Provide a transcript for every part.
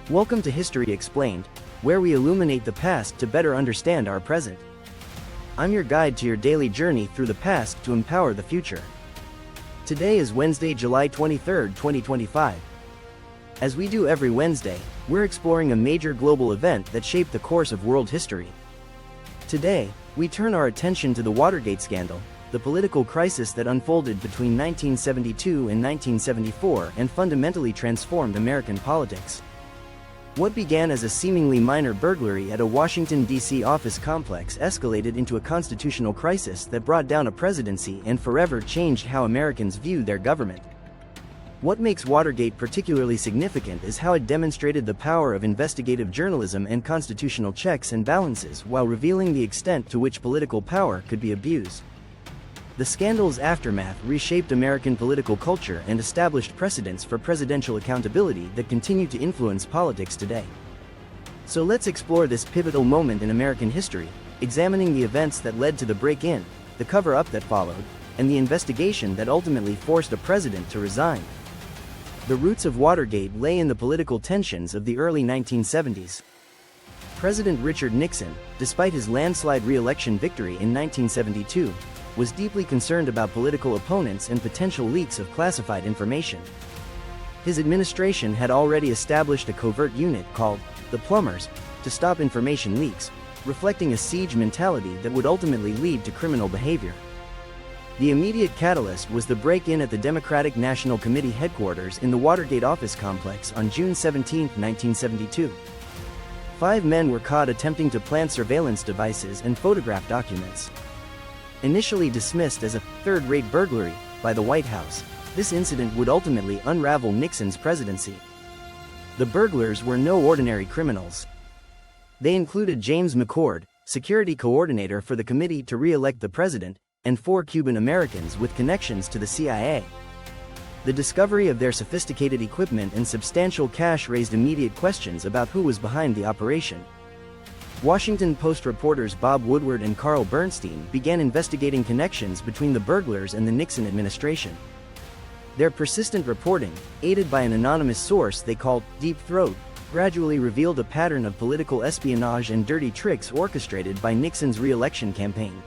Welcome to History Explained, where we illuminate the past to better understand our present. I'm your guide to your daily journey through the past to empower the future. Today is Wednesday, July 23, 2025. As we do every Wednesday, we're exploring a major global event that shaped the course of world history. Today, we turn our attention to the Watergate scandal, the political crisis that unfolded between 1972 and 1974 and fundamentally transformed American politics. What began as a seemingly minor burglary at a Washington D.C. office complex escalated into a constitutional crisis that brought down a presidency and forever changed how Americans view their government. What makes Watergate particularly significant is how it demonstrated the power of investigative journalism and constitutional checks and balances while revealing the extent to which political power could be abused. The scandal's aftermath reshaped American political culture and established precedents for presidential accountability that continue to influence politics today. So let's explore this pivotal moment in American history, examining the events that led to the break-in, the cover-up that followed, and the investigation that ultimately forced a president to resign. The roots of Watergate lay in the political tensions of the early 1970s. President Richard Nixon, despite his landslide re-election victory in 1972, was deeply concerned about political opponents and potential leaks of classified information. His administration had already established a covert unit called the Plumbers to stop information leaks, reflecting a siege mentality that would ultimately lead to criminal behavior. The immediate catalyst was the break-in at the Democratic National Committee headquarters in the Watergate office complex on June 17, 1972. 5 men were caught attempting to plant surveillance devices and photograph documents. Initially dismissed as a third-rate burglary by the White House, this incident would ultimately unravel Nixon's presidency. The burglars were no ordinary criminals. They included James McCord, security coordinator for the committee to re-elect the president, and 4 Cuban Americans with connections to the CIA. The discovery of their sophisticated equipment and substantial cash raised immediate questions about who was behind the operation. Washington Post reporters Bob Woodward and Carl Bernstein began investigating connections between the burglars and the Nixon administration. Their persistent reporting, aided by an anonymous source they called Deep Throat, gradually revealed a pattern of political espionage and dirty tricks orchestrated by Nixon's re-election campaign.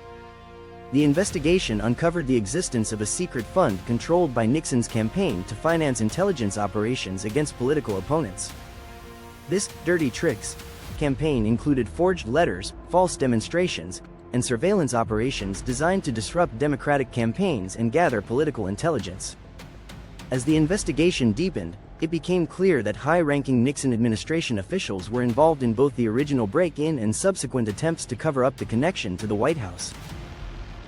The investigation uncovered the existence of a secret fund controlled by Nixon's campaign to finance intelligence operations against political opponents. This dirty tricks campaign included forged letters, false demonstrations, and surveillance operations designed to disrupt Democratic campaigns and gather political intelligence. As the investigation deepened, it became clear that high-ranking Nixon administration officials were involved in both the original break-in and subsequent attempts to cover up the connection to the White House.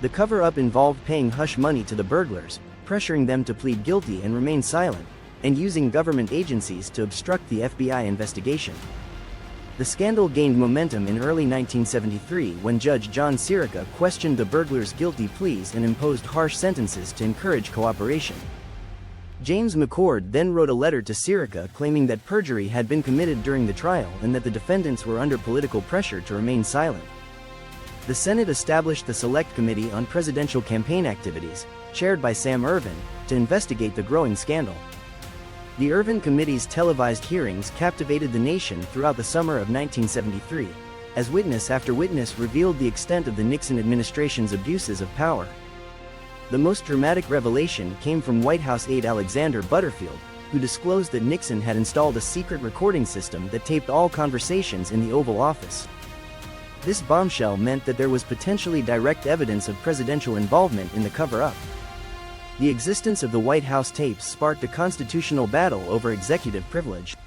The cover-up involved paying hush money to the burglars, pressuring them to plead guilty and remain silent, and using government agencies to obstruct the FBI investigation. The scandal gained momentum in early 1973 when Judge John Sirica questioned the burglars' guilty pleas and imposed harsh sentences to encourage cooperation. James McCord then wrote a letter to Sirica claiming that perjury had been committed during the trial and that the defendants were under political pressure to remain silent. The Senate established the Select Committee on Presidential Campaign Activities, chaired by Sam Ervin, to investigate the growing scandal. The Ervin Committee's televised hearings captivated the nation throughout the summer of 1973, as witness after witness revealed the extent of the Nixon administration's abuses of power. The most dramatic revelation came from White House aide Alexander Butterfield, who disclosed that Nixon had installed a secret recording system that taped all conversations in the Oval Office. This bombshell meant that there was potentially direct evidence of presidential involvement in the cover-up. The existence of the White House tapes sparked a constitutional battle over executive privilege.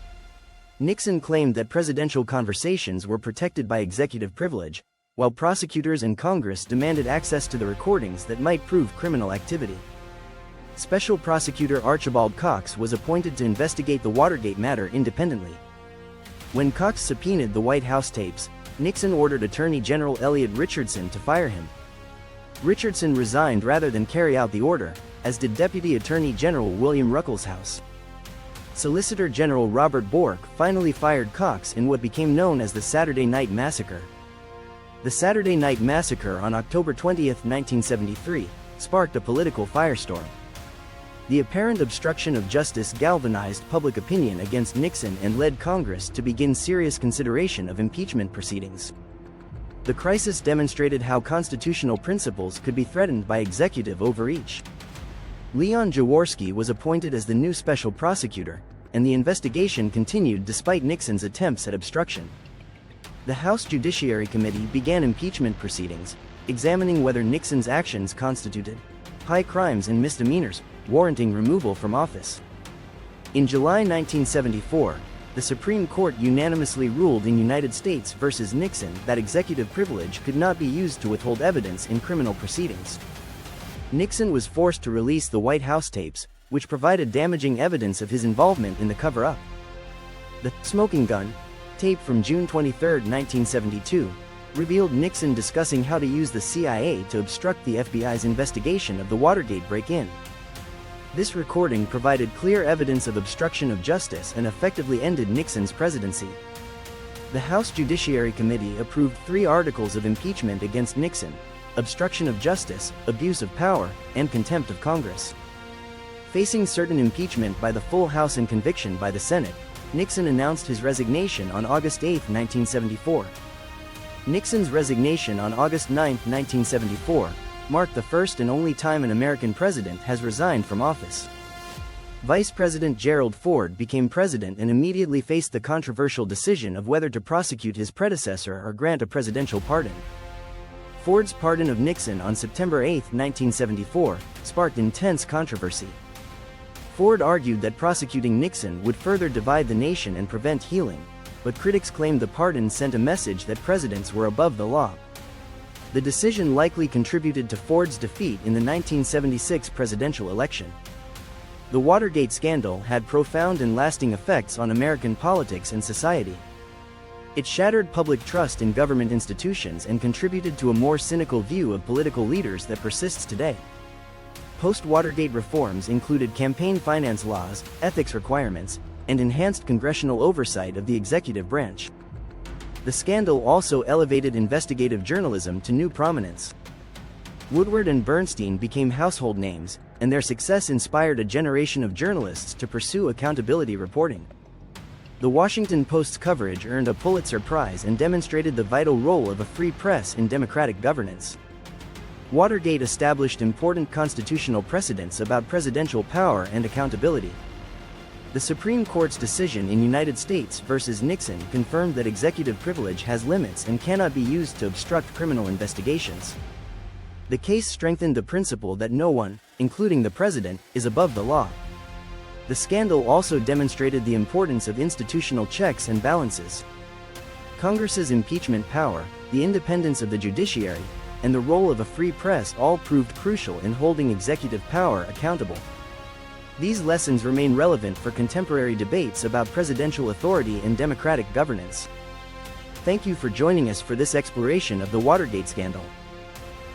Nixon claimed that presidential conversations were protected by executive privilege, while prosecutors and Congress demanded access to the recordings that might prove criminal activity. Special Prosecutor Archibald Cox was appointed to investigate the Watergate matter independently. When Cox subpoenaed the White House tapes, Nixon ordered Attorney General Elliot Richardson to fire him. Richardson resigned rather than carry out the order, as did Deputy Attorney General William Ruckelshaus. Solicitor General Robert Bork finally fired Cox in what became known as the Saturday Night Massacre. The Saturday Night Massacre on October 20, 1973, sparked a political firestorm. The apparent obstruction of justice galvanized public opinion against Nixon and led Congress to begin serious consideration of impeachment proceedings. The crisis demonstrated how constitutional principles could be threatened by executive overreach. Leon Jaworski was appointed as the new special prosecutor, and the investigation continued despite Nixon's attempts at obstruction. The House Judiciary Committee began impeachment proceedings, examining whether Nixon's actions constituted high crimes and misdemeanors, warranting removal from office. In July 1974, the Supreme Court unanimously ruled in United States v. Nixon that executive privilege could not be used to withhold evidence in criminal proceedings. Nixon was forced to release the White House tapes, which provided damaging evidence of his involvement in the cover-up. The "smoking gun" tape from June 23, 1972, revealed Nixon discussing how to use the CIA to obstruct the FBI's investigation of the Watergate break-in. This recording provided clear evidence of obstruction of justice and effectively ended Nixon's presidency. The House Judiciary Committee approved 3 articles of impeachment against Nixon: obstruction of justice, abuse of power, and contempt of Congress. Facing certain impeachment by the full House and conviction by the Senate, Nixon announced his resignation on August 8, 1974. Nixon's resignation on August 9, 1974, marked the first and only time an American president has resigned from office. Vice President Gerald Ford became president and immediately faced the controversial decision of whether to prosecute his predecessor or grant a presidential pardon. Ford's pardon of Nixon on September 8, 1974, sparked intense controversy. Ford argued that prosecuting Nixon would further divide the nation and prevent healing, but critics claimed the pardon sent a message that presidents were above the law. The decision likely contributed to Ford's defeat in the 1976 presidential election. The Watergate scandal had profound and lasting effects on American politics and society. It shattered public trust in government institutions and contributed to a more cynical view of political leaders that persists today. Post-Watergate reforms included campaign finance laws, ethics requirements, and enhanced congressional oversight of the executive branch. The scandal also elevated investigative journalism to new prominence. Woodward and Bernstein became household names, and their success inspired a generation of journalists to pursue accountability reporting. The Washington Post's coverage earned a Pulitzer Prize and demonstrated the vital role of a free press in democratic governance. Watergate established important constitutional precedents about presidential power and accountability. The Supreme Court's decision in United States v. Nixon confirmed that executive privilege has limits and cannot be used to obstruct criminal investigations. The case strengthened the principle that no one, including the president, is above the law. The scandal also demonstrated the importance of institutional checks and balances. Congress's impeachment power, the independence of the judiciary, and the role of a free press all proved crucial in holding executive power accountable. These lessons remain relevant for contemporary debates about presidential authority and democratic governance. Thank you for joining us for this exploration of the Watergate scandal.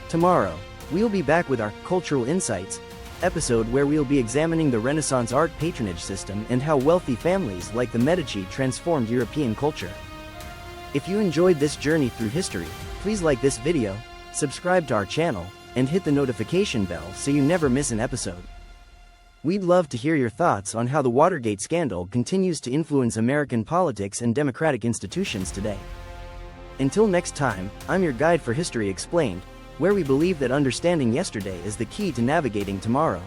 Tomorrow, we'll be back with our Cultural Insights episode, where we'll be examining the Renaissance art patronage system and how wealthy families like the Medici transformed European culture. If you enjoyed this journey through history, please like this video, subscribe to our channel, and hit the notification bell so you never miss an episode. We'd love to hear your thoughts on how the Watergate scandal continues to influence American politics and democratic institutions today. Until next time, I'm your guide for History Explained, where we believe that understanding yesterday is the key to navigating tomorrow.